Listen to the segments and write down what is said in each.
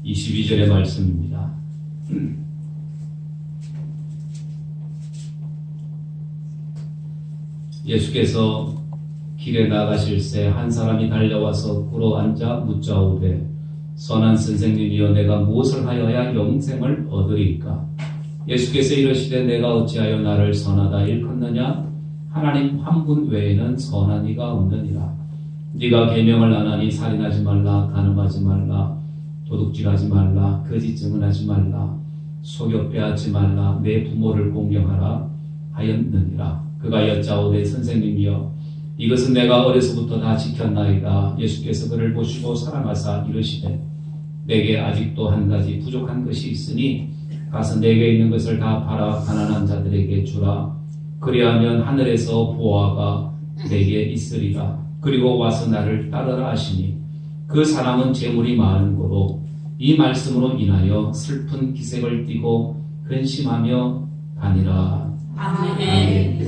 22절의 말씀입니다. 예수께서 길에 나가실새 한 사람이 달려와서 꿇어 앉아 묻자오되 선한 선생님이여 내가 무엇을 하여야 영생을 얻으리까? 예수께서 이르시되 내가 어찌하여 나를 선하다 일컫느냐? 하나님 한 분 외에는 선한 이가 없느니라. 네가 계명을 안 하니 살인하지 말라, 간음하지 말라, 도둑질하지 말라, 거짓 증언하지 말라, 속여 빼앗지 말라, 내 부모를 공경하라 하였느니라. 그가 여짜오되 선생님이여 이것은 내가 어려서부터 다 지켰나이다. 예수께서 그를 보시고 사랑하사 이르시되 내게 아직도 한 가지 부족한 것이 있으니 가서 내게 있는 것을 다 팔아 가난한 자들에게 주라. 그리하면 하늘에서 보화가 내게 있으리라. 그리고 와서 나를 따르라 하시니 그 사람은 재물이 많은 고로 이 말씀으로 인하여 슬픈 기색을 띠고 근심하며 다니라. 아멘.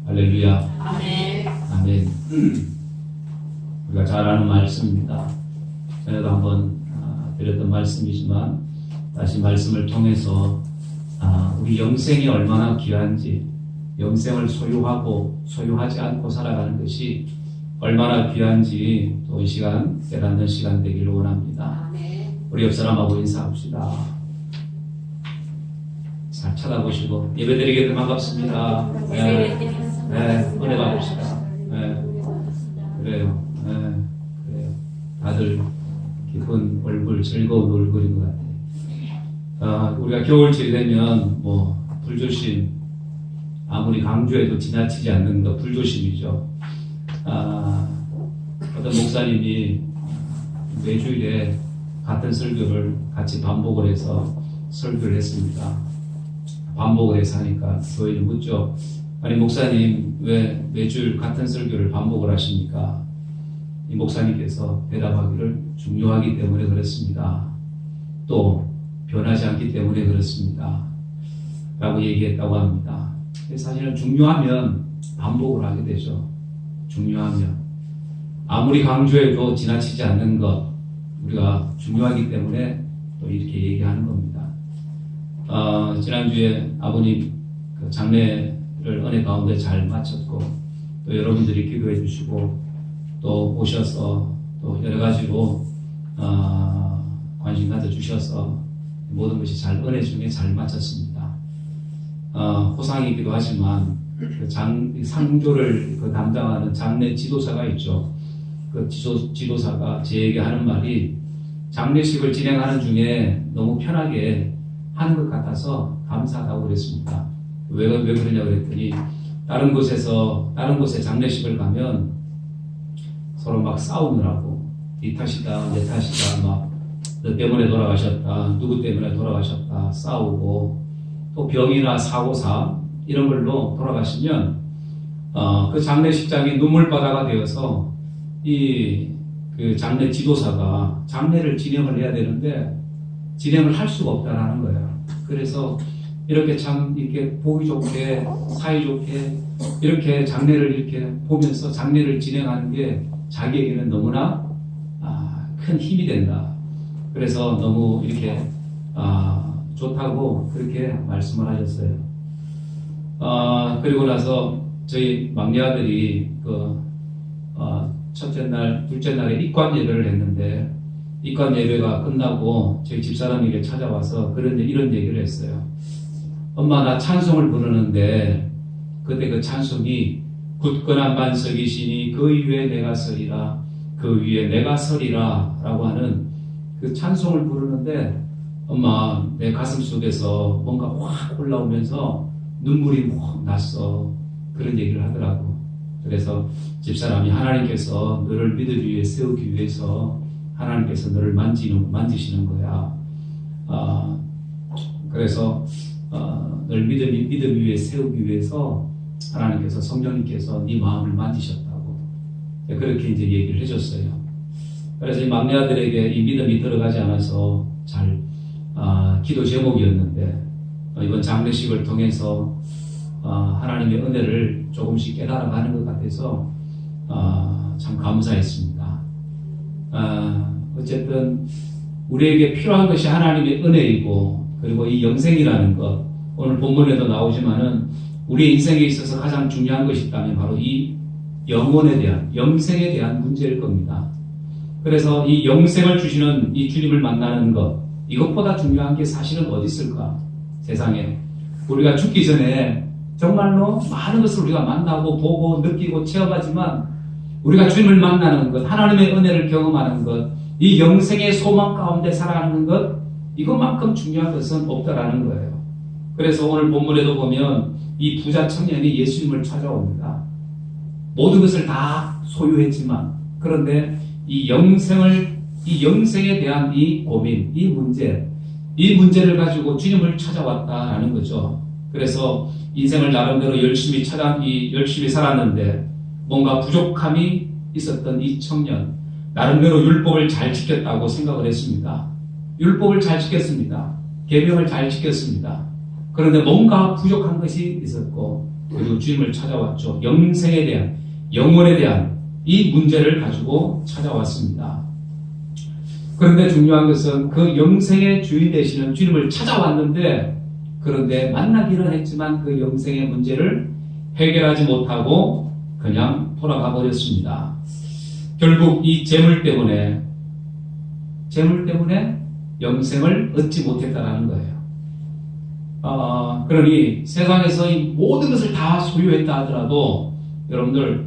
할렐루야. 아멘. 아멘. 우리가 잘 아는 말씀입니다. 전에도 한번 드렸던 말씀이지만 다시 말씀을 통해서 우리 영생이 얼마나 귀한지, 영생을 소유하고 소유하지 않고 살아가는 것이 얼마나 귀한지 또 이 시간 깨닫는 시간 되기를 원합니다. 우리 옆 사람하고 인사합시다. 잘 쳐다보시고 예배드리게 반갑습니다. 네, 은혜 받읍시다. 네, 그래요. 네, 그래요. 다들 기쁜 얼굴, 즐거운 얼굴인 것 같아요. 우리가 겨울철이 되면 불조심, 아무리 강조해도 지나치지 않는 거 불조심이죠. 어떤 목사님이 매주일에 같은 설교를 같이 반복을 해서 설교를 했습니다. 반복을 해서 하니까 교인이 묻죠. 아니 목사님 왜 매주일 같은 설교를 반복을 하십니까? 이 목사님께서 대답하기를 중요하기 때문에 그렇습니다. 또 변하지 않기 때문에 그렇습니다. 라고 얘기했다고 합니다. 사실은 중요하면 반복을 하게 되죠. 중요하면. 아무리 강조해도 지나치지 않는 것, 우리가 중요하기 때문에 또 이렇게 얘기하는 겁니다. 지난주에 아버님 그 장례를 은혜 가운데 잘 마쳤고, 또 여러분들이 기도해 주시고, 또 오셔서 또 여러 가지로 관심 가져주셔서 모든 것이 잘 은혜 중에 잘 마쳤습니다. 호상이기도 하지만 그 상조를 담당하는 장례 지도사가 있죠. 그 지도사가 저에게 하는 말이 장례식을 진행하는 중에 너무 편하게 하는 것 같아서 감사하다고 그랬습니다. 왜 그러냐고 그랬더니 다른 곳에 장례식을 가면 서로 막 싸우느라고 네 탓이다 내 탓이다 막 너 때문에 돌아가셨다 누구 때문에 돌아가셨다 싸우고 또 병이나 사고사 이런 걸로 돌아가시면 그 장례식장이 눈물바다가 되어서 그 장례 지도사가 장례를 진행을 해야 되는데 진행을 할 수가 없다라는 거예요. 그래서 이렇게 참 이렇게 보기 좋게 사이좋게 이렇게 장례를 이렇게 보면서 장례를 진행하는 게 자기에게는 너무나 큰 힘이 된다. 그래서 너무 이렇게 좋다고 그렇게 말씀을 하셨어요. 그리고 나서 저희 막내 아들이 첫째 날, 둘째 날에 입관 예배를 했는데 입관 예배가 끝나고 저희 집사람에게 찾아와서 이런 얘기를 했어요. 엄마 나 찬송을 부르는데 그때 그 찬송이 굳건한 반석이시니 그 위에 내가 서리라 그 위에 내가 서리라 라고 하는 그 찬송을 부르는데 엄마 내 가슴 속에서 뭔가 확 올라오면서 눈물이 확 났어. 그런 얘기를 하더라고. 그래서 집사람이 하나님께서 너를 믿음 위에 세우기 위해서 하나님께서 너를 만지시는 거야. 그래서 널 믿음 위에 세우기 위해서 하나님께서 성령님께서 네 마음을 만지셨다고 그렇게 이제 얘기를 해줬어요. 그래서 이 막내 아들에게 이 믿음이 들어가지 않아서 잘 기도 제목이었는데 이번 장례식을 통해서 하나님의 은혜를 조금씩 깨달아가는 것 같아서 참 감사했습니다. 어쨌든 우리에게 필요한 것이 하나님의 은혜이고, 그리고 이 영생이라는 것, 오늘 본문에도 나오지만은 우리 인생에 있어서 가장 중요한 것이 있다면 바로 이 영혼에 대한, 영생에 대한 문제일 겁니다. 그래서 이 영생을 주시는 이 주님을 만나는 것, 이것보다 중요한 게 사실은 어디 있을까? 세상에. 우리가 죽기 전에 정말로 많은 것을 우리가 만나고 보고 느끼고 체험하지만 우리가 주님을 만나는 것, 하나님의 은혜를 경험하는 것, 이 영생의 소망 가운데 살아가는 것, 이것만큼 중요한 것은 없다라는 거예요. 그래서 오늘 본문에도 보면 이 부자 청년이 예수님을 찾아옵니다. 모든 것을 다 소유했지만, 그런데 이 영생에 대한 이 고민, 이 문제를 가지고 주님을 찾아왔다라는 거죠. 그래서 인생을 나름대로 열심히 살았는데 뭔가 부족함이 있었던 이 청년, 나름대로 율법을 잘 지켰다고 생각을 했습니다. 율법을 잘 지켰습니다. 계명을 잘 지켰습니다. 그런데 뭔가 부족한 것이 있었고, 그리고 주님을 찾아왔죠. 영생에 대한, 영혼에 대한 이 문제를 가지고 찾아왔습니다. 그런데 중요한 것은 그 영생의 주인 되시는 주님을 찾아왔는데, 그런데 만나기는 했지만 그 영생의 문제를 해결하지 못하고 그냥 돌아가 버렸습니다. 결국 이 재물 때문에 영생을 얻지 못했다라는 거예요. 그러니 세상에서 이 모든 것을 다 소유했다 하더라도 여러분들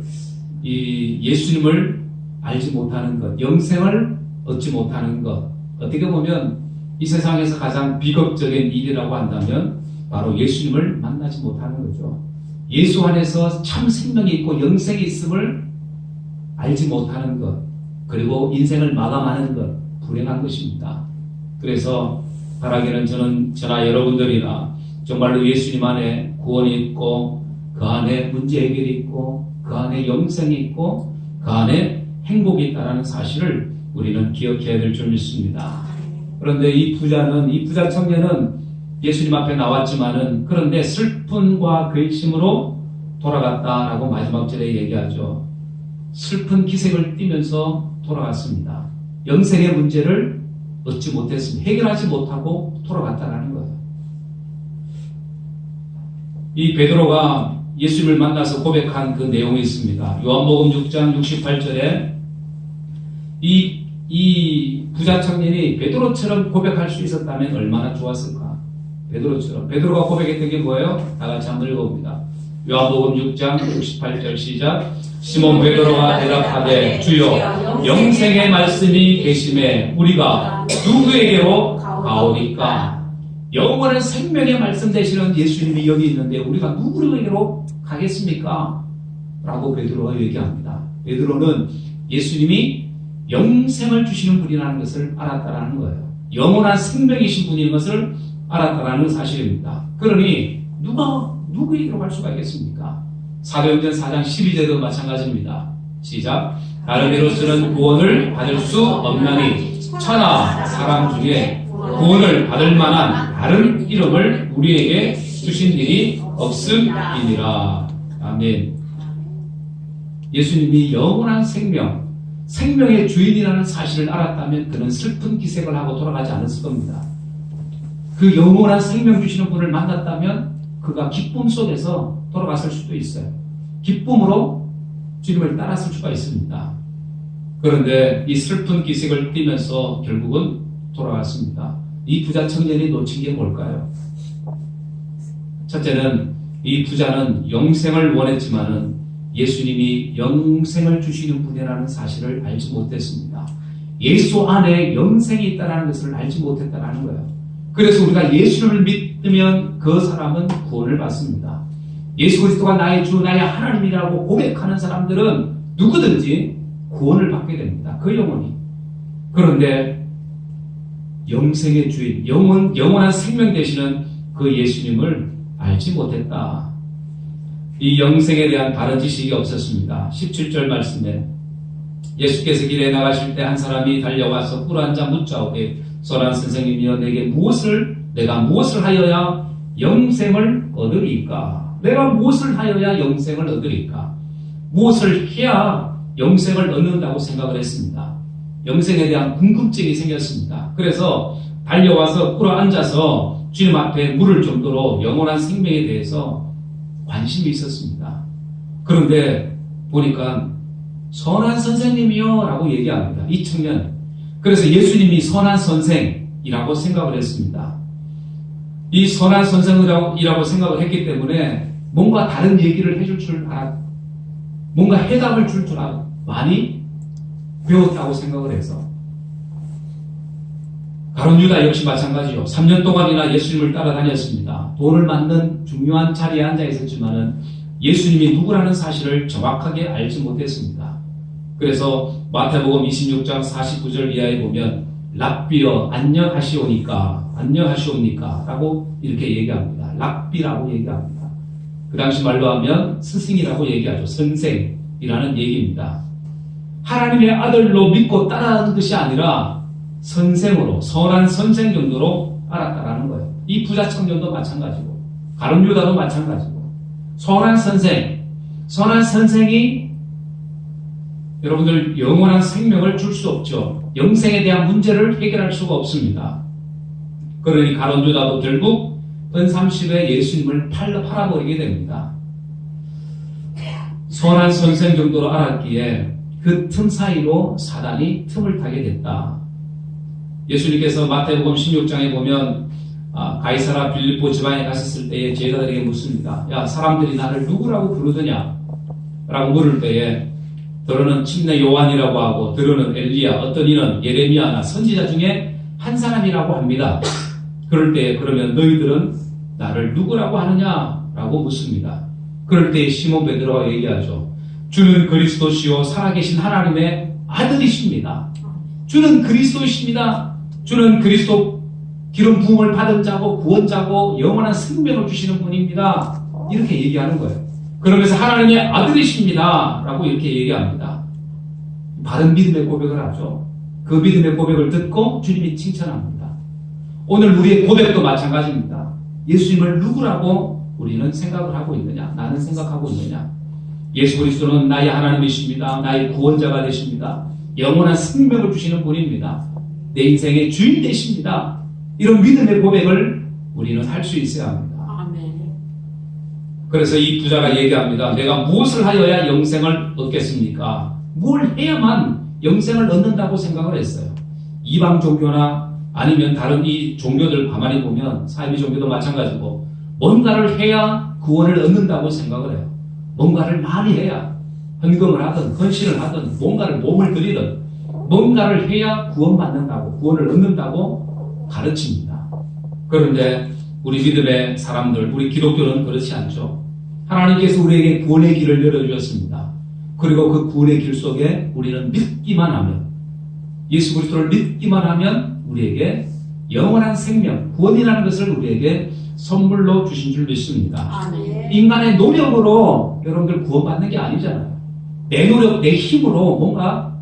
이 예수님을 알지 못하는 것, 영생을 얻지 못하는 것, 어떻게 보면 이 세상에서 가장 비극적인 일이라고 한다면 바로 예수님을 만나지 못하는 거죠. 예수 안에서 참 생명이 있고 영생이 있음을 알지 못하는 것, 그리고 인생을 마감하는 것, 불행한 것입니다. 그래서 바라기는 저나 여러분들이나 정말로 예수님 안에 구원이 있고, 그 안에 문제 해결이 있고, 그 안에 영생이 있고, 그 안에 행복이 있다는 사실을 우리는 기억해야 될 줄 믿습니다. 그런데 이 부자 청년은 예수님 앞에 나왔지만은, 그런데 슬픔과 근심으로 돌아갔다라고 마지막 절에 얘기하죠. 슬픈 기색을 띠면서 돌아갔습니다. 영생의 문제를 얻지 못했습니다. 해결하지 못하고 돌아갔다라는 거예요. 이 베드로가 예수님을 만나서 고백한 그 내용이 있습니다. 요한복음 6장 68절에 이 부자 청년이 베드로처럼 고백할 수 있었다면 얼마나 좋았을까? 베드로가 고백했던 게 뭐예요? 다 같이 한번 읽어봅니다. 요한복음 6장 68절 시작. 시몬 베드로가 대답하되 주여 영생의 말씀이 계심에 우리가 누구에게로 가오리까? 영원한 생명의 말씀 되시는 예수님이 여기 있는데 우리가 누구에게로 가겠습니까? 라고 베드로가 얘기합니다. 베드로는 예수님이 영생을 주시는 분이라는 것을 알았다라는 거예요. 영원한 생명이신 분인 것을 알았다라는 사실입니다. 그러니 누구에게로 갈 수가 있겠습니까? 사도행전 4장 12절도 마찬가지입니다. 시작. 다른 이로서는 구원을 받을 수 없나니 천하 사람 중에 구원을 받을 만한 다른 이름을 우리에게 주신 일이 없음이니라. 아멘. 예수님이 영원한 생명의 주인이라는 사실을 알았다면 그는 슬픈 기색을 하고 돌아가지 않았을 겁니다. 그 영원한 생명 주시는 분을 만났다면 그가 기쁨 속에서 돌아갔을 수도 있어요. 기쁨으로 주님을 따랐을 수가 있습니다. 그런데 이 슬픈 기색을 띠면서 결국은 돌아갔습니다. 이 부자 청년이 놓친 게 뭘까요? 첫째는 이 부자는 영생을 원했지만은 예수님이 영생을 주시는 분이라는 사실을 알지 못했습니다. 예수 안에 영생이 있다는 것을 알지 못했다는 거예요. 그래서 우리가 예수를 믿으면 그 사람은 구원을 받습니다. 예수 그리스도가 나의 주, 나의 하나님이라고 고백하는 사람들은 누구든지 구원을 받게 됩니다. 그 영혼이. 그런데 영생의 주인, 영원한 생명 되시는 그 예수님을 알지 못했다. 이 영생에 대한 바른 지식이 없었습니다. 17절 말씀에 예수께서 길에 나가실 때 한 사람이 달려와서 꿀 한 잔 묻자오되 선한 선생님이여 내가 무엇을 하여야 영생을 얻으리까? 내가 무엇을 하여야 영생을 얻으리까? 무엇을 해야 영생을 얻는다고 생각을 했습니다. 영생에 대한 궁금증이 생겼습니다. 그래서 달려와서 꿇어 앉아서 주님 앞에 물을 정도로 영원한 생명에 대해서 관심이 있었습니다. 그런데 보니까 선한 선생님이요 라고 얘기합니다. 이 청년. 그래서 예수님이 선한 선생이라고 생각을 했습니다. 이 선한 선생이라고 생각을 했기 때문에 뭔가 다른 얘기를 해줄 줄 알았고 뭔가 해답을 줄 줄 알고 많이 배웠다고 생각을 해서 가룟 유다 역시 마찬가지요. 3년 동안이나 예수님을 따라다녔습니다. 돈을 받는 중요한 자리에 앉아 있었지만은 예수님이 누구라는 사실을 정확하게 알지 못했습니다. 그래서 마태복음 26장 49절 이하에 보면 랍비여 안녕하시오니까 라고 이렇게 얘기합니다. 랍비라고 얘기합니다. 그 당시 말로 하면 스승이라고 얘기하죠. 선생이라는 얘기입니다. 하나님의 아들로 믿고 따라하는 것이 아니라 선생으로, 선한 선생 정도로 알았다라는 거예요. 이 부자 청년도 마찬가지고 가룟 유다도 마찬가지고 선한 선생이 여러분들 영원한 생명을 줄 수 없죠. 영생에 대한 문제를 해결할 수가 없습니다. 그러니 가룟 유다도 결국 은30에 예수님을 팔아버리게 됩니다. 선한 선생 정도로 알았기에 그 틈 사이로 사단이 틈을 타게 됐다. 예수님께서 마태복음 16장에 보면 가이사라 빌립보 지방에 갔었을 때에 제자들에게 묻습니다. 야, 사람들이 나를 누구라고 부르더냐? 라고 물을 때에 더러는 침례 요한이라고 하고 더러는 엘리야, 어떤 이는 예레미야나 선지자 중에 한 사람이라고 합니다. 그럴 때 그러면 너희들은 나를 누구라고 하느냐라고 묻습니다. 그럴 때 시몬 베드로가 얘기하죠. 주는 그리스도시요 살아계신 하나님의 아들이십니다. 주는 그리스도이십니다. 주는 그리스도 기름 부음을 받은 자고 구원자고 영원한 생명을 주시는 분입니다. 이렇게 얘기하는 거예요. 그러면서 하나님의 아들이십니다. 라고 이렇게 얘기합니다. 바른 믿음의 고백을 하죠. 그 믿음의 고백을 듣고 주님이 칭찬합니다. 오늘 우리의 고백도 마찬가지입니다. 예수님을 누구라고 우리는 생각을 하고 있느냐? 나는 생각하고 있느냐? 예수 그리스도는 나의 하나님이십니다. 나의 구원자가 되십니다. 영원한 생명을 주시는 분입니다. 내 인생의 주인 되십니다. 이런 믿음의 고백을 우리는 할 수 있어야 합니다. 아멘. 그래서 이 부자가 얘기합니다. 내가 무엇을 하여야 영생을 얻겠습니까? 뭘 해야만 영생을 얻는다고 생각을 했어요. 이방 종교나 아니면 다른 이 종교들 가만히 보면 사이비 종교도 마찬가지고 뭔가를 해야 구원을 얻는다고 생각을 해요. 뭔가를 많이 해야 헌금을 하든 헌신을 하든 뭔가를 몸을 들이든 뭔가를 해야 구원받는다고 구원을 얻는다고 가르칩니다. 그런데 우리 믿음의 사람들, 우리 기독교는 그렇지 않죠. 하나님께서 우리에게 구원의 길을 열어주셨습니다. 그리고 그 구원의 길 속에 우리는 믿기만 하면 예수 그리스도를 믿기만 하면 우리에게 영원한 생명, 구원이라는 것을 우리에게 선물로 주신 줄 믿습니다. 아멘. 인간의 노력으로 여러분들 구원받는 게 아니잖아요. 내 노력, 내 힘으로 뭔가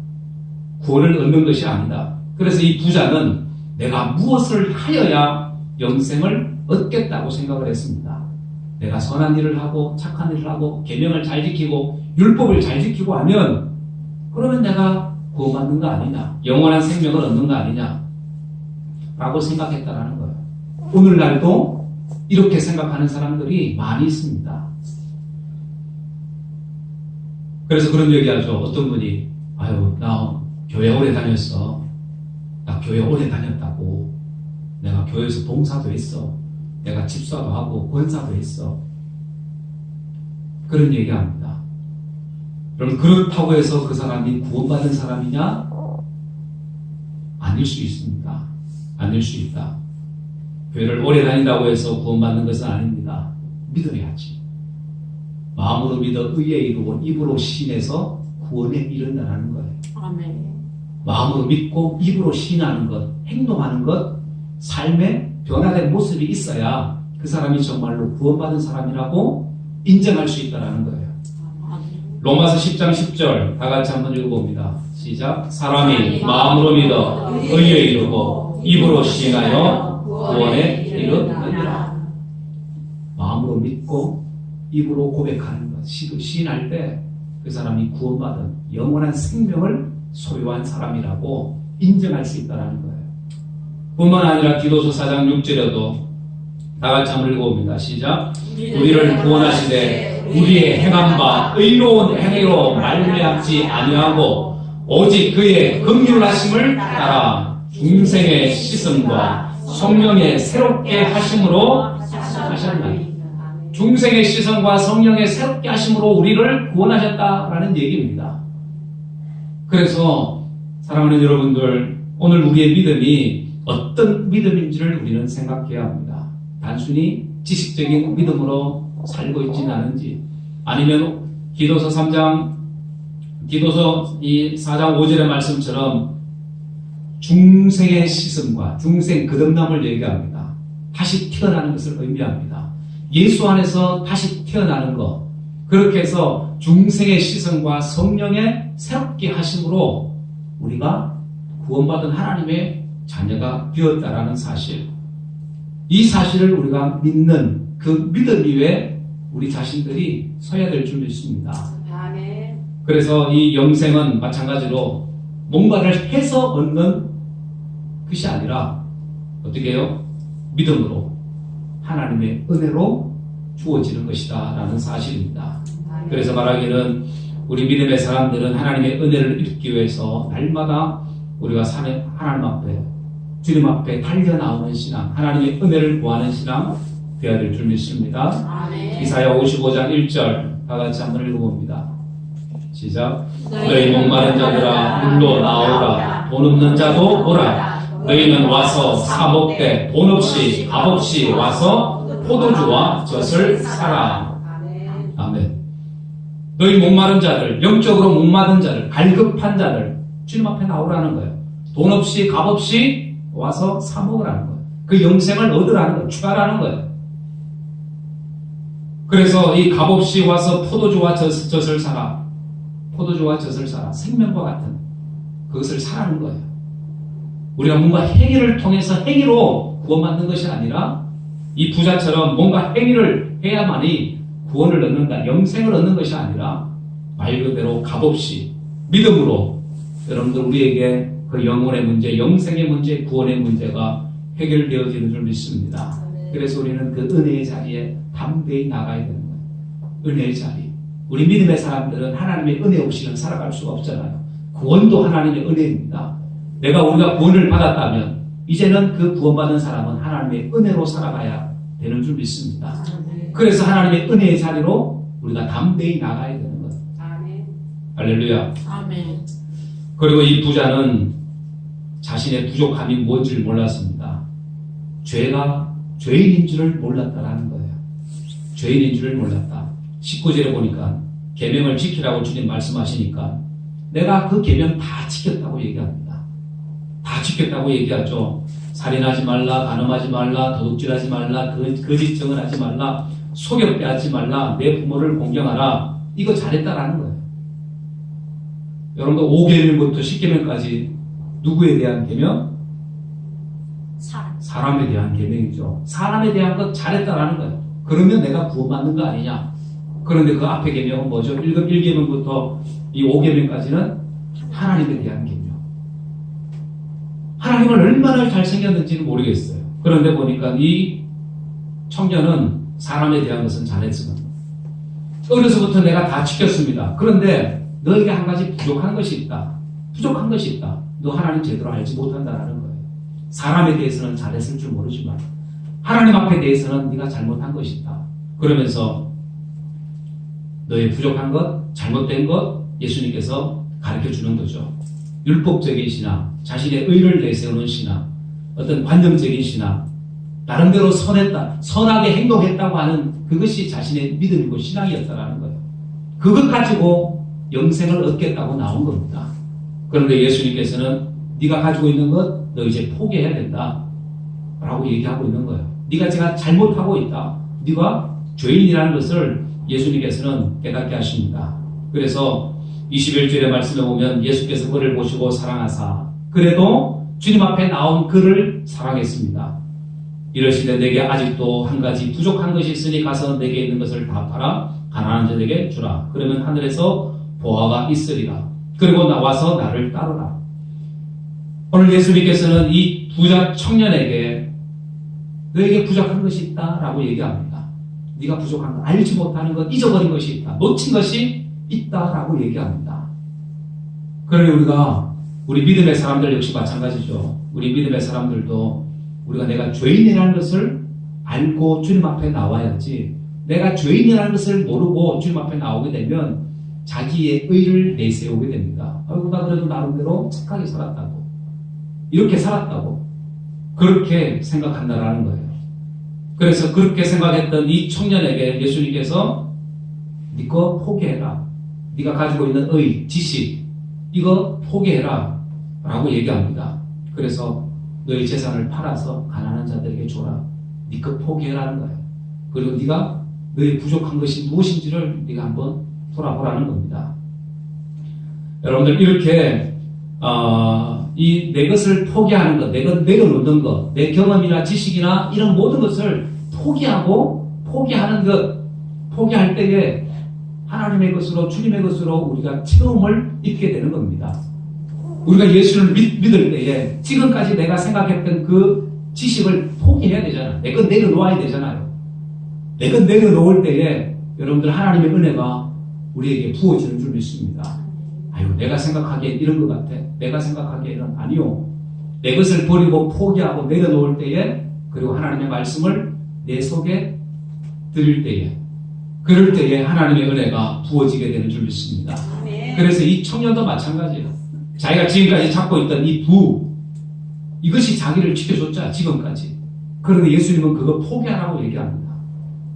구원을 얻는 것이 아니다. 그래서 이 부자는 내가 무엇을 하여야 영생을 얻겠다고 생각을 했습니다. 내가 선한 일을 하고 착한 일을 하고 계명을 잘 지키고 율법을 잘 지키고 하면 그러면 내가 구원받는 거 아니냐, 영원한 생명을 얻는 거 아니냐 라고 생각했다라는 거예요. 오늘날도 이렇게 생각하는 사람들이 많이 있습니다. 그래서 그런 얘기하죠. 어떤 분이 아유 나 교회 오래 다녔어. 나 교회 오래 다녔다고. 내가 교회에서 봉사도 했어. 내가 집사도 하고 권사도 했어. 그런 얘기합니다. 여러분 그렇다고 해서 그 사람이 구원받은 사람이냐? 아닐 수 있습니다. 아닐 수 있다. 교회를 오래 다닌다고 해서 구원받는 것은 아닙니다. 믿어야지. 마음으로 믿어 의에 이루고 입으로 신해서 구원에 이른다는 거예요. 아멘. 마음으로 믿고 입으로 신하는 것, 행동하는 것, 삶에 변화된 모습이 있어야 그 사람이 정말로 구원받은 사람이라고 인정할 수 있다는 거예요. 로마서 10장 10절 다 같이 한번 읽어봅니다. 시작. 사람이 마음으로 믿어 의에 이르고 입으로 시인하여 구원에 이르느니라. 마음으로 믿고 입으로 고백하는 것, 시인할 때 그 사람이 구원받은 영원한 생명을 소유한 사람이라고 인정할 수 있다는 거예요. 뿐만 아니라 기도서 4장 6절에도 다 같이 한번 읽어봅니다. 시작. 우리를 구원하시되 우리의 행한 바 의로운 행위로 말미암지 아니하고 오직 그의 긍휼하심을 따라 중생의 씻음과 성령의 새롭게 하심으로 하셨나니. 중생의 씻음과 성령의 새롭게 하심으로 우리를 구원하셨다라는 얘기입니다. 그래서 사랑하는 여러분들, 오늘 우리의 믿음이 어떤 믿음인지를 우리는 생각해야 합니다. 단순히 지식적인 믿음으로 살고 있지는 않은지, 아니면 기도서 4장 5절의 말씀처럼 중생의 씻음과 중생 거듭남을 얘기합니다. 다시 태어나는 것을 의미합니다. 예수 안에서 다시 태어나는 것, 그렇게 해서 중생의 씻음과 성령의 새롭게 하심으로 우리가 구원받은 하나님의 자녀가 되었다라는 사실, 이 사실을 우리가 믿는 그 믿음 위에 우리 자신들이 서야 될 줄 믿습니다. 그래서 이 영생은 마찬가지로 뭔가를 해서 얻는 것이 아니라 어떻게 해요? 믿음으로 하나님의 은혜로 주어지는 것이다 라는 사실입니다. 그래서 말하기는 우리 믿음의 사람들은 하나님의 은혜를 입기 위해서 날마다 우리가 하나님 앞에, 주님 앞에 달려나오는 신앙, 하나님의 은혜를 구하는 신앙 되어야 될 줄 믿습니다. 이사야 55장 1절 다 같이 한번 읽어봅니다. 시작. 너희 목마른 자들아 물로 나오라. 돈 없는 자도 오라. 너희는 와서 사 먹되 돈 없이 값 없이 와서 포도주와 젖을 사라. 아멘. 너희 목마른 자들, 영적으로 목마른 자들, 갈급한 자들 주님 앞에 나오라는 거예요. 돈 없이 값 없이 와서 사 먹으라는 거예요. 그 영생을 얻으라는 거예요. 추가라는 거예요. 그래서 이 값 없이 와서 포도주와 젖을 사라. 포도주와 젖을 사라. 생명과 같은 그것을 사라는 거예요. 우리가 뭔가 행위를 통해서 행위로 구원받는 것이 아니라 이 부자처럼 뭔가 행위를 해야만이 구원을 얻는다, 영생을 얻는 것이 아니라 말 그대로 값없이 믿음으로 여러분들 우리에게 그 영혼의 문제, 영생의 문제, 구원의 문제가 해결되어지는 줄 믿습니다. 그래서 우리는 그 은혜의 자리에 담대히 나가야 되는 거예요. 은혜의 자리. 우리 믿음의 사람들은 하나님의 은혜 없이는 살아갈 수가 없잖아요. 구원도 하나님의 은혜입니다. 우리가 구원을 받았다면 이제는 그 구원받은 사람은 하나님의 은혜로 살아가야 되는 줄 믿습니다. 그래서 하나님의 은혜의 자리로 우리가 담대히 나가야 되는 거예요. 할렐루야. 아멘. 그리고 이 부자는 자신의 부족함이 뭔지를 몰랐습니다. 죄인인 줄을 몰랐다라는 거예요. 죄인인 줄을 몰랐다. 19절에 보니까 계명을 지키라고 주님 말씀하시니까 내가 그 계명 다 지켰다고 얘기합니다. 다 지켰다고 얘기하죠. 살인하지 말라, 간음하지 말라, 도둑질하지 말라, 거짓 증언하지 말라, 소경배하지 말라, 내 부모를 공경하라. 이거 잘했다라는 거예요. 여러분들 5계명부터 10계명까지 누구에 대한 계명? 사람에 대한 계명이죠. 사람에 대한 것 잘했다라는 거예요. 그러면 내가 구원받는 거 아니냐? 그런데 그 앞에 계명은 뭐죠? 1계명부터 이 5계명까지는 하나님에 대한 계명. 하나님을 얼마나 잘생겼는지는 모르겠어요. 그런데 보니까 이 청년은 사람에 대한 것은 잘했지만 어려서부터 내가 다 지켰습니다. 그런데 너에게 한 가지 부족한 것이 있다. 부족한 것이 있다. 너 하나님 제대로 알지 못한다라는 거예요. 사람에 대해서는 잘했을 줄 모르지만 하나님 앞에 대해서는 네가 잘못한 것이 있다. 그러면서 너의 부족한 것, 잘못된 것 예수님께서 가르쳐주는 거죠. 율법적인 신앙, 자신의 의를 내세우는 신앙, 어떤 관념적인 신앙, 나름대로 선하게 행동했다고 하는 그것이 자신의 믿음이고 신앙이었다라는 거예요. 그것 가지고 영생을 얻겠다고 나온 겁니다. 그런데 예수님께서는 네가 가지고 있는 것 너 이제 포기해야 된다 라고 얘기하고 있는 거예요. 네가 제가 잘못하고 있다. 네가 죄인이라는 것을 예수님께서는 깨닫게 하십니다. 그래서 21절의 말씀에 보면 예수께서 그를 보시고 사랑하사 그래도 주님 앞에 나온 그를 사랑했습니다. 이러시되 내게 아직도 한 가지 부족한 것이 있으니 가서 내게 있는 것을 다 팔아 가난한 자에게 주라. 그러면 하늘에서 보화가 있으리라. 그리고 나와서 나를 따르라. 오늘 예수님께서는 이 부자 청년에게 너에게 부족한 것이 있다라고 얘기합니다. 네가 부족한 것, 알지 못하는 것, 잊어버린 것이 있다. 놓친 것이 있다라고 얘기합니다. 그러니 우리 믿음의 사람들 역시 마찬가지죠. 우리 믿음의 사람들도 우리가 내가 죄인이라는 것을 알고 주님 앞에 나와야지, 내가 죄인이라는 것을 모르고 주님 앞에 나오게 되면 자기의 의를 내세우게 됩니다. 아이고, 나 그래도 나름대로 착하게 살았다고, 이렇게 살았다고, 그렇게 생각한다라는 거예요. 그래서 그렇게 생각했던 이 청년에게 예수님께서 네 거 포기해라. 네가 가지고 있는 의, 지식, 이거 포기해라 라고 얘기합니다. 그래서 너의 재산을 팔아서 가난한 자들에게 줘라. 네 거 포기해라는 거예요. 그리고 네가 너의 부족한 것이 무엇인지를 네가 한번 돌아보라는 겁니다. 여러분들, 이렇게 이 내 것을 포기하는 것, 내가 내려놓는 것, 내 경험이나 지식이나 이런 모든 것을 포기할 때에 하나님의 것으로, 주님의 것으로 우리가 체험을 입게 되는 겁니다. 우리가 예수를 믿을 때에 지금까지 내가 생각했던 그 지식을 포기해야 되잖아요. 내 것 내려놓아야 되잖아요. 내 것 내려놓을 때에 여러분들 하나님의 은혜가 우리에게 부어지는 줄 믿습니다. 아유, 내가 생각하기엔 이런 것 같아. 내가 생각하기에는 아니요. 내 것을 버리고 포기하고 내려놓을 때에, 그리고 하나님의 말씀을 내 속에 드릴 때에, 그럴 때에 하나님의 은혜가 부어지게 되는 줄 믿습니다. 그래서 이 청년도 마찬가지예요. 자기가 지금까지 잡고 있던 이 이것이 자기를 지켜줬죠, 지금까지. 그런데 예수님은 그거 포기하라고 얘기합니다.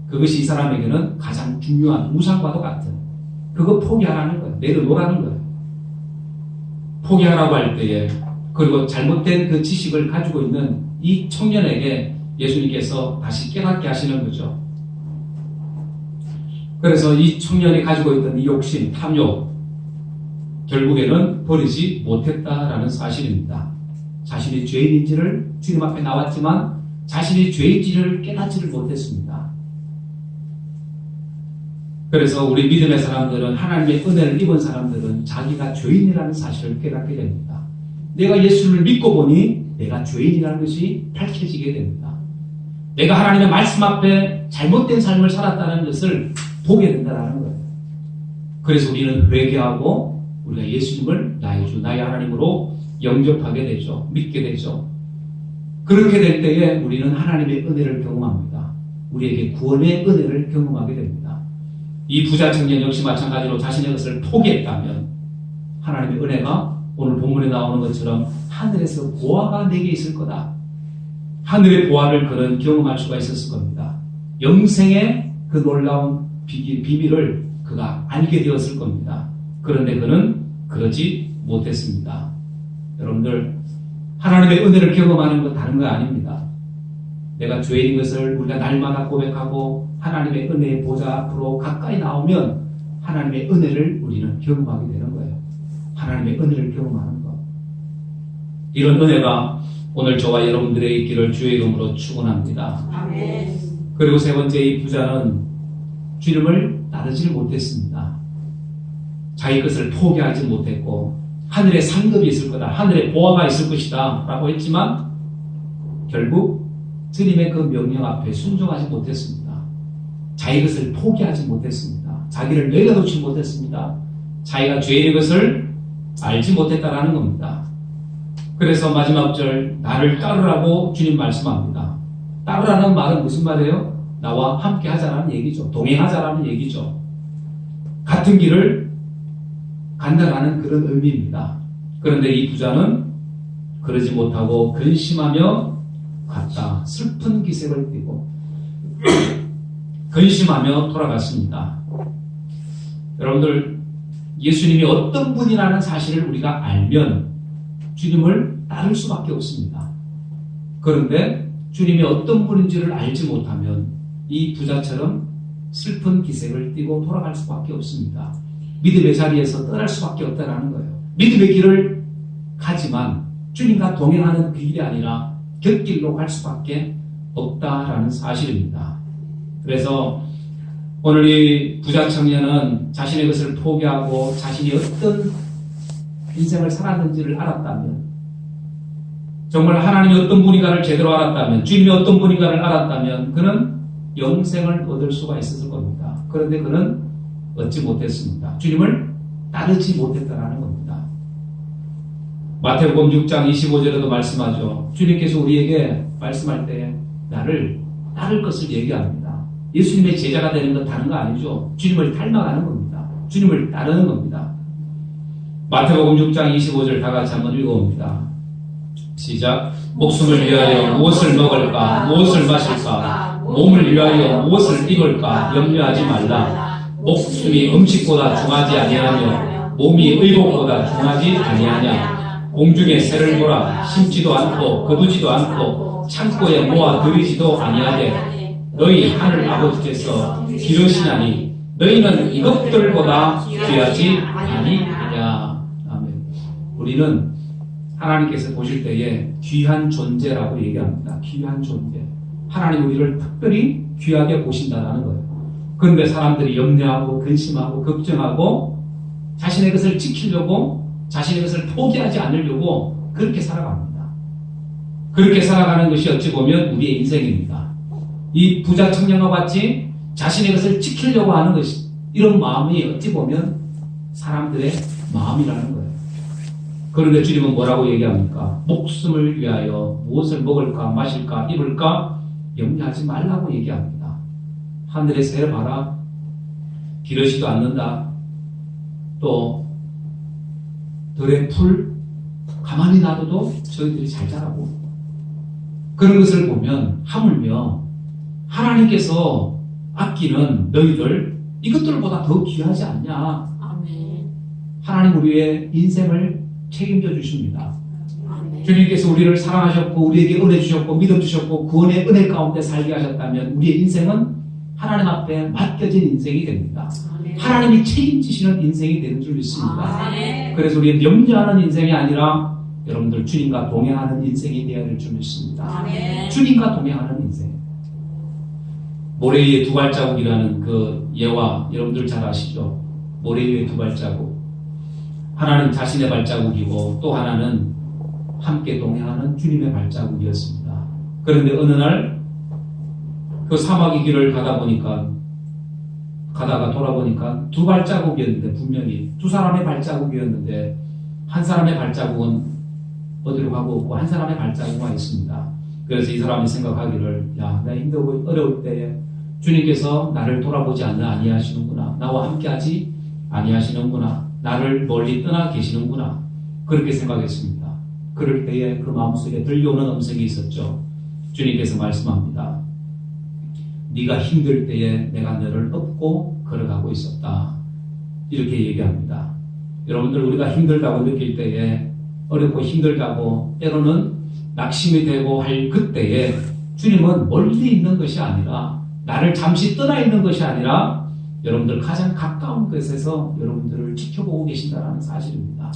그것이 이 사람에게는 가장 중요한 우상과도 같은, 그거 포기하라는 거예요. 내려놓으라는 거예요. 포기하라고 할 때에, 그리고 잘못된 그 지식을 가지고 있는 이 청년에게 예수님께서 다시 깨닫게 하시는 거죠. 그래서 이 청년이 가지고 있던 이 욕심, 탐욕, 결국에는 버리지 못했다라는 사실입니다. 자신이 죄인인지를, 주님 앞에 나왔지만 자신이 죄인지를 깨닫지를 못했습니다. 그래서 우리 믿음의 사람들은, 하나님의 은혜를 입은 사람들은 자기가 죄인이라는 사실을 깨닫게 됩니다. 내가 예수를 믿고 보니 내가 죄인이라는 것이 밝혀지게 됩니다. 내가 하나님의 말씀 앞에 잘못된 삶을 살았다는 것을 보게 된다는 거예요. 그래서 우리는 회개하고 우리가 예수님을 나의 주, 나의 하나님으로 영접하게 되죠. 믿게 되죠. 그렇게 될 때에 우리는 하나님의 은혜를 경험합니다. 우리에게 구원의 은혜를 경험하게 됩니다. 이 부자 청년 역시 마찬가지로 자신의 것을 포기했다면 하나님의 은혜가 오늘 본문에 나오는 것처럼 하늘에서 보화가 내게 있을 거다. 하늘의 보화를 그는 경험할 수가 있었을 겁니다. 영생의 그 놀라운 비밀을 그가 알게 되었을 겁니다. 그런데 그는 그러지 못했습니다. 여러분들, 하나님의 은혜를 경험하는 건 다른 거 아닙니다. 내가 죄인인 것을 우리가 날마다 고백하고 하나님의 은혜의 보좌 앞으로 가까이 나오면 하나님의 은혜를 우리는 경험하게 되는 거예요. 하나님의 은혜를 경험하는 것. 이런 은혜가 오늘 저와 여러분들의 있기를 주의 이름으로 축원합니다. 아멘. 그리고 세 번째, 이 부자는 주님을 따르지 못했습니다. 자기 것을 포기하지 못했고, 하늘에 상급이 있을 거다, 하늘에 보화가 있을 것이다 라고 했지만 결국 주님의 그 명령 앞에 순종하지 못했습니다. 자기 것을 포기하지 못했습니다. 자기를 내려놓지 못했습니다. 자기가 죄인의 것을 알지 못했다라는 겁니다. 그래서 마지막 절, 나를 따르라고 주님 말씀합니다. 따르라는 말은 무슨 말이에요? 나와 함께 하자라는 얘기죠. 동행하자라는 얘기죠. 같은 길을 간다라는 그런 의미입니다. 그런데 이 부자는 그러지 못하고 근심하며 갔다. 슬픈 기색을 띠고 근심하며 돌아갔습니다. 여러분들, 예수님이 어떤 분이라는 사실을 우리가 알면 주님을 따를 수밖에 없습니다. 그런데 주님이 어떤 분인지를 알지 못하면 이 부자처럼 슬픈 기색을 띠고 돌아갈 수밖에 없습니다. 믿음의 자리에서 떠날 수밖에 없다는 거예요. 믿음의 길을 가지만 주님과 동행하는 그 길이 아니라 곁길로 갈 수밖에 없다라는 사실입니다. 그래서 오늘 이 부자 청년은 자신의 것을 포기하고 자신이 어떤 인생을 살았는지를 알았다면, 정말 하나님이 어떤 분인가를 제대로 알았다면, 주님이 어떤 분인가를 알았다면 그는 영생을 얻을 수가 있었을 겁니다. 그런데 그는 얻지 못했습니다. 주님을 따르지 못했다는 겁니다. 마태복음 6장 25절에도 말씀하죠. 주님께서 우리에게 말씀할 때 나를 따를 것을 얘기합니다. 예수님의 제자가 되는 건 다른 거 아니죠. 주님을 닮아가는 겁니다. 주님을 따르는 겁니다. 마태복음 6장 25절 다 같이 한번 읽어봅니다. 시작. 목숨을 위하여 무엇을 먹을까, 무엇을 마실까, 몸을 위하여 무엇을 입을까 염려하지 말라. 목숨이 음식보다 중하지 아니하며 몸이 의복보다 중하지 아니하냐. 공중의 새를 보라. 심지도 않고 거두지도 않고 창고에 모아 들이지도 아니하되 너희 하늘 아버지께서 기르시나니 너희는 이것들보다 귀하지 아니하냐. 아멘. 우리는 하나님께서 보실 때에 귀한 존재라고 얘기합니다. 귀한 존재. 하나님 우리를 특별히 귀하게 보신다는 거예요. 그런데 사람들이 염려하고 근심하고 걱정하고 자신의 것을 지키려고 자신의 것을 포기하지 않으려고 그렇게 살아갑니다. 그렇게 살아가는 것이 어찌 보면 우리의 인생입니다. 이 부자 청년과 같이 자신의 것을 지키려고 하는 것이 이런 마음이 어찌 보면 사람들의 마음이라는 거예요. 그런데 주님은 뭐라고 얘기합니까? 목숨을 위하여 무엇을 먹을까 마실까 입을까 염려하지 말라고 얘기합니다. 하늘의 새를 봐라. 기르지도 않는다. 또 들의 풀 가만히 놔둬도 저희들이 잘 자라고. 그런 것을 보면 하물며 하나님께서 아끼는 너희들 이것들보다 더 귀하지 않냐. 아멘. 하나님 우리의 인생을 책임져 주십니다. 아멘. 주님께서 우리를 사랑하셨고 우리에게 은혜 주셨고 믿어 주셨고 구원의 은혜 가운데 살게 하셨다면 우리의 인생은 하나님 앞에 맡겨진 인생이 됩니다. 아멘. 하나님이 책임지시는 인생이 되는 줄 믿습니다. 아멘. 그래서 우리는 염려하는 인생이 아니라 여러분들 주님과 동행하는 인생이 되어야 될 줄 믿습니다. 아멘. 주님과 동행하는 인생. 모래 위에 두 발자국이라는 그 예화 여러분들 잘 아시죠? 모래 위에 두 발자국. 하나는 자신의 발자국이고 또 하나는 함께 동행하는 주님의 발자국이었습니다. 그런데 어느 날 그 사막의 길을 가다가 돌아보니까 두 발자국이었는데 분명히 두 사람의 발자국이었는데 한 사람의 발자국은 어디로 가고 없고 한 사람의 발자국만 있습니다. 그래서 이 사람이 생각하기를 야, 나 힘들고 어려울 때에 주님께서 나를 돌아보지 아니하시는구나. 나와 함께하지 아니하시는구나. 나를 멀리 떠나 계시는구나. 그렇게 생각했습니다. 그럴 때에 그 마음속에 들려오는 음성이 있었죠. 주님께서 말씀합니다. 네가 힘들 때에 내가 너를 업고 걸어가고 있었다. 이렇게 얘기합니다. 여러분들 우리가 힘들다고 느낄 때에 어렵고 힘들다고 때로는 낙심이 되고 할 그때에 주님은 멀리 있는 것이 아니라 나를 잠시 떠나 있는 것이 아니라 여러분들 가장 가까운 곳에서 여러분들을 지켜보고 계신다는 사실입니다.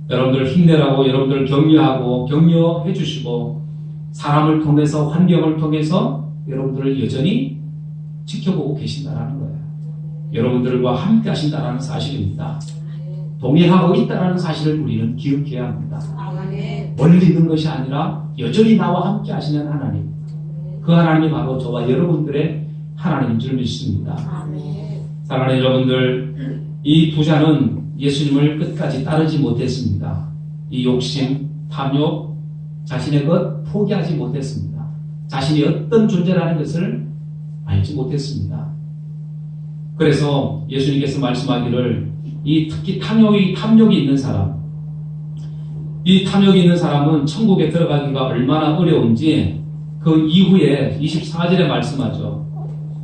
여러분들 힘내라고 여러분들 격려해 주시고 사람을 통해서 환경을 통해서 여러분들을 여전히 지켜보고 계신다는 거예요. 여러분들과 함께 하신다는 사실입니다. 동행하고 있다는 사실을 우리는 기억해야 합니다. 멀리 있는 것이 아니라 여전히 나와 함께 하시는 하나님. 그 하나님이 바로 저와 여러분들의 하나님인 줄 믿습니다. 사랑하는 여러분들, 이 부자는 예수님을 끝까지 따르지 못했습니다. 이 욕심, 탐욕, 자신의 것 포기하지 못했습니다. 자신이 어떤 존재라는 것을 알지 못했습니다. 그래서 예수님께서 말씀하기를 특히 탐욕이 있는 사람, 이 탐욕이 있는 사람은 천국에 들어가기가 얼마나 어려운지 그 이후에 24절에 말씀하죠.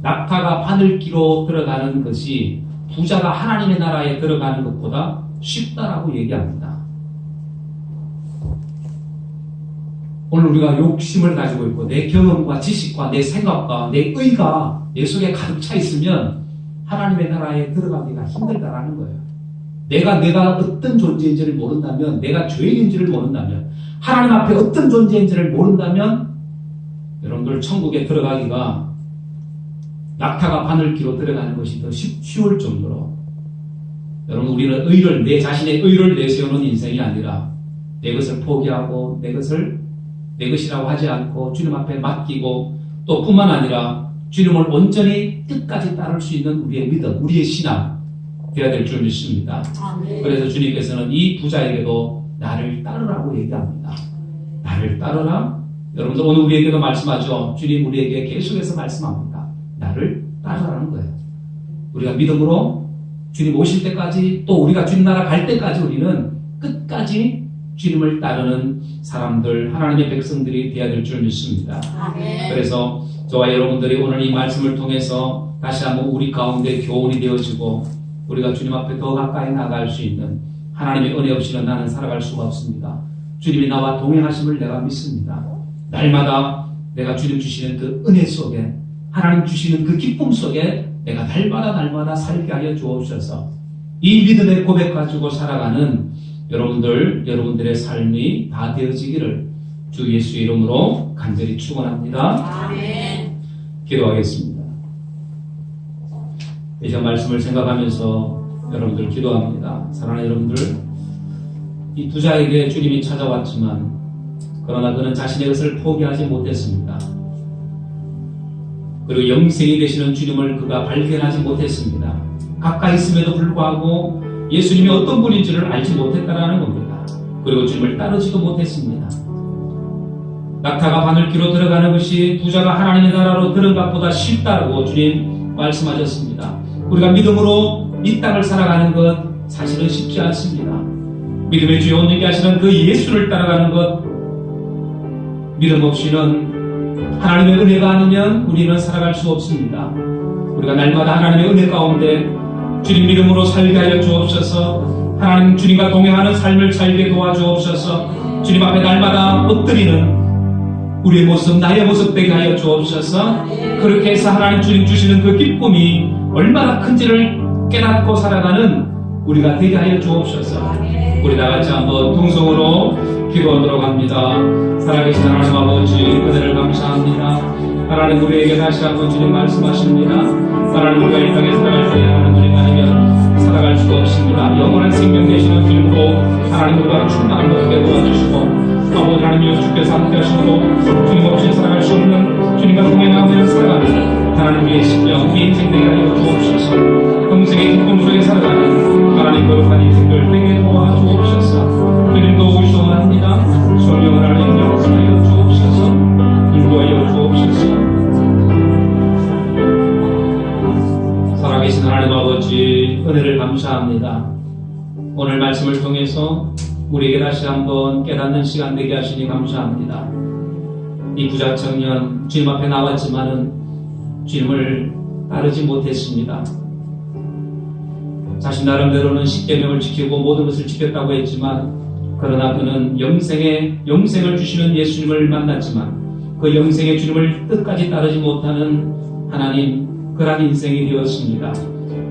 낙타가 바늘기로 들어가는 것이 부자가 하나님의 나라에 들어가는 것보다 쉽다라고 얘기합니다. 오늘 우리가 욕심을 가지고 있고 내 경험과 지식과 내 생각과 내 의가 내 속에 가득 차 있으면 하나님의 나라에 들어가기가 힘들다라는 거예요. 내가 어떤 존재인지를 모른다면, 내가 죄인인지를 모른다면, 하나님 앞에 어떤 존재인지를 모른다면 여러분들 천국에 들어가기가 낙타가 바늘기로 들어가는 것이 더 쉬울 정도로 여러분, 우리는 의를, 내 자신의 의를 내세우는 인생이 아니라 내 것을 포기하고 내 것이라고 하지 않고 주님 앞에 맡기고, 또 뿐만 아니라 주님을 온전히 끝까지 따를 수 있는 우리의 믿음, 우리의 신앙 되어야 될 줄 믿습니다. 그래서 주님께서는 이 부자에게도 나를 따르라고 얘기합니다. 나를 따르라. 여러분들 오늘 우리에게도 말씀하죠. 주님 우리에게 계속해서 말씀합니다. 나를 따르라는 거예요. 우리가 믿음으로 주님 오실 때까지, 또 우리가 주님 나라 갈 때까지 우리는 끝까지 주님을 따르는 사람들, 하나님의 백성들이 되어야 될 줄 믿습니다. 그래서 저와 여러분들이 오늘 이 말씀을 통해서 다시 한번 우리 가운데 교훈이 되어지고, 우리가 주님 앞에 더 가까이 나갈 수 있는, 하나님의 은혜 없이는 나는 살아갈 수가 없습니다. 주님이 나와 동행하심을 내가 믿습니다. 날마다 내가 주님 주시는 그 은혜 속에, 하나님 주시는 그 기쁨 속에 내가 날마다 살게 하여 주옵소서. 이 믿음의 고백 가지고 살아가는 여러분들의 삶이 다 되어지기를 주 예수의 이름으로 간절히 축원합니다. 아멘. 기도하겠습니다. 이제 말씀을 생각하면서 여러분들 기도합니다. 사랑하는 여러분들, 이 부자에게 주님이 찾아왔지만 그러나 그는 자신의 것을 포기하지 못했습니다. 그리고 영생이 되시는 주님을 그가 발견하지 못했습니다. 가까이 있음에도 불구하고 예수님이 어떤 분인지를 알지 못했다라는 겁니다. 그리고 주님을 따르지도 못했습니다. 낙타가 바늘기로 들어가는 것이 부자가 하나님의 나라로 들은 것보다 쉽다고 주님 말씀하셨습니다. 우리가 믿음으로 이 땅을 살아가는 것 사실은 쉽지 않습니다. 믿음의 주여 온전히 하시는 그 예수를 따라가는 것, 믿음 없이는 하나님의 은혜가 아니면 우리는 살아갈 수 없습니다. 우리가 날마다 하나님의 은혜 가운데 주님 믿음으로 살게 하여 주옵소서. 하나님 주님과 동행하는 삶을 살게 도와주옵소서. 주님 앞에 날마다 엎드리는 우리의 모습, 나의 모습 되게 하여 주옵소서. 그렇게 해서 하나님 주님 주시는 그 기쁨이 얼마나 큰지를 깨닫고 살아가는 우리가 되게 하여 주옵소서. 우리 다같이 한번 통성으로 기도하도록 합니다. 살아계신 하나님 아버지, 은혜를 감사합니다. 하나님 우리에게 다시 한번 주님 말씀하십니다. 하나님 우리가 이 땅에 살아갈 때 하나님 아니면 살아갈 수가 없습니다. 영원한 생명 되시는 주님으로 하나님 우리가 충만한 것에 도와주시고, 아버지 하나님 주께서 함께 하시고 주님 없이 살아갈 수 없는, 주님과 동행하며 살아가는 하나님 우리의 신령, 우리 인생 되게 하여 주옵소서. 평생의 기쁨 속에 살아가는 하나님 거룩한 인생들 되게 도와주옵소서. 주님도 우리 소원합니다. 성령 하나님 역사하여 주옵소서. 인도하여 주옵소서. 살아계신 하나님 아버지, 은혜를 감사합니다. 오늘 말씀을 통해서 우리에게 다시 한번 깨닫는 시간 되게 하시니 감사합니다. 이 부자 청년 주님 앞에 나왔지만은 주님을 따르지 못했습니다. 자신 나름대로는 십계명을 지키고 모든 것을 지켰다고 했지만, 그러나 그는 영생을 주시는 예수님을 만났지만 그 영생의 주님을 끝까지 따르지 못하는 하나님, 그러한 인생이 되었습니다.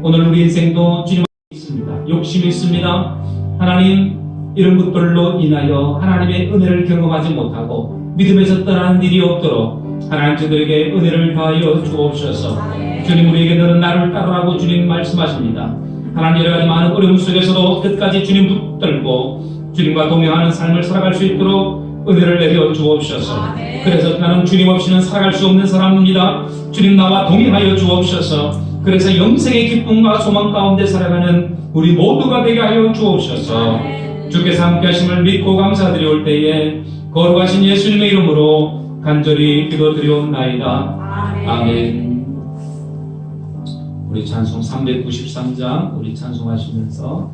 오늘 우리 인생도 주님 앞에 있습니다. 욕심이 있습니다. 하나님, 이런 것들로 인하여 하나님의 은혜를 경험하지 못하고 믿음에서 떠나는 일이 없도록 하나님 저들에게 은혜를 더하여 주옵소서. 주님, 우리에게 너는 나를 따르라고 주님 말씀하십니다. 하나님, 여러 가지 많은 어려움 속에서도 끝까지 주님 붙들고 주님과 동행하는 삶을 살아갈 수 있도록 은혜를 내려 주옵소서. 그래서 나는 주님 없이는 살아갈 수 없는 사람입니다. 주님 나와 동행하여 주옵소서. 그래서 영생의 기쁨과 소망 가운데 살아가는 우리 모두가 되게 하여 주옵소서. 주께서 함께 하심을 믿고 감사드리올 때에 거룩하신 예수님의 이름으로 간절히 기도드리옵나이다. 아멘. 우리 찬송 393장 우리 찬송하시면서